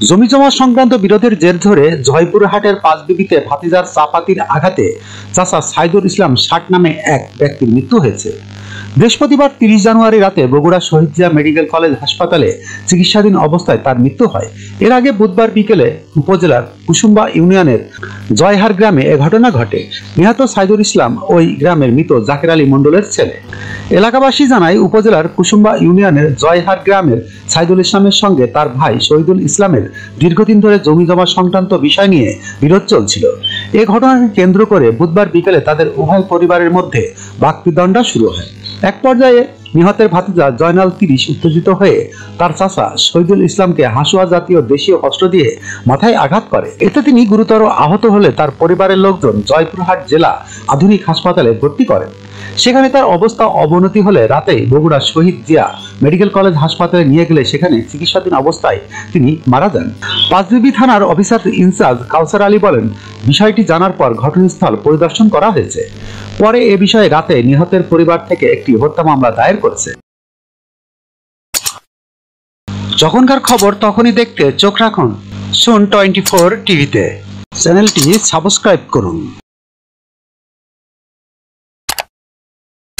জমিজমা সংক্রান্ত বিরোধের জের ধরে জয়পুরহাটের পাঁচবিবিতে ভাতিজার চাপাতির আঘাতে চাচা সাইদুল ইসলাম ৬০ নামে এক ব্যক্তির মৃত্যু হয়েছে। বৃহস্পতিবার ৩০ জানুয়ারি রাতে বগুড়া শহীদ জিয়া মেডিকেল কলেজ হাসপাতালে চিকিৎসাধীন অবস্থায় তার মৃত্যু হয়। এর আগে বুধবার বিকেলে উপজেলার কুসুম্বা ইউনিয়নের জয়হার গ্রামে এ ঘটনা ঘটে। নিহত সাইদুল ইসলাম ওই গ্রামের মৃত জাকের আলী মণ্ডলের ছেলে। এলাকাবাসী জানায়, উপজেলার কুসুম্বা ইউনিয়নের জয়হার গ্রামের সাইদুল ইসলামের সঙ্গে তার ভাই শহীদুল ইসলামের দীর্ঘদিন ধরে জমি জমা সংক্রান্ত বিষয় নিয়ে বিরোধ চলছিল। এ ঘটনাকে কেন্দ্র করে বুধবার বিকেলে তাদের উভয় পরিবারের মধ্যে বাকবিতণ্ডা শুরু হয়। এক পর্যায়ে নিহতের ভাতিজা জয়নাল ৩০ উত্তেজিত হয়ে তার চাচা শহীদুল ইসলামকে হাসুয়া জাতীয় দেশীয় অস্ত্র দিয়ে মাথায় আঘাত করে। এতে তিনি গুরুতর আহত হলে তার পরিবারের লোকজন জয়পুরহাট জেলা আধুনিক হাসপাতালে ভর্তি করেন। সেখানে তার অবস্থা অবনতি হলে রাতেই বগুড়া শহীদ জিয়া মেডিকেল কলেজ হাসপাতালে নিয়ে গেলে সেখানে চিকিৎসাধীন অবস্থায় তিনি মারা যান। পাঁচবিবি থানার অফিসার ইনচার্জ কাউসার আলী বলেন, বিষয়টি জানার পর ঘটনাস্থল পরিদর্শন করা হয়েছে। পরে এ বিষয়ে রাতে নিহতের পরিবার থেকে একটি হত্যা মামলা দায়ের করেছে। যখনকার খবর তখনই দেখতে চোখ রাখুন সুন 24 টিভিতে। চ্যানেলটি সাবস্ক্রাইব করুন।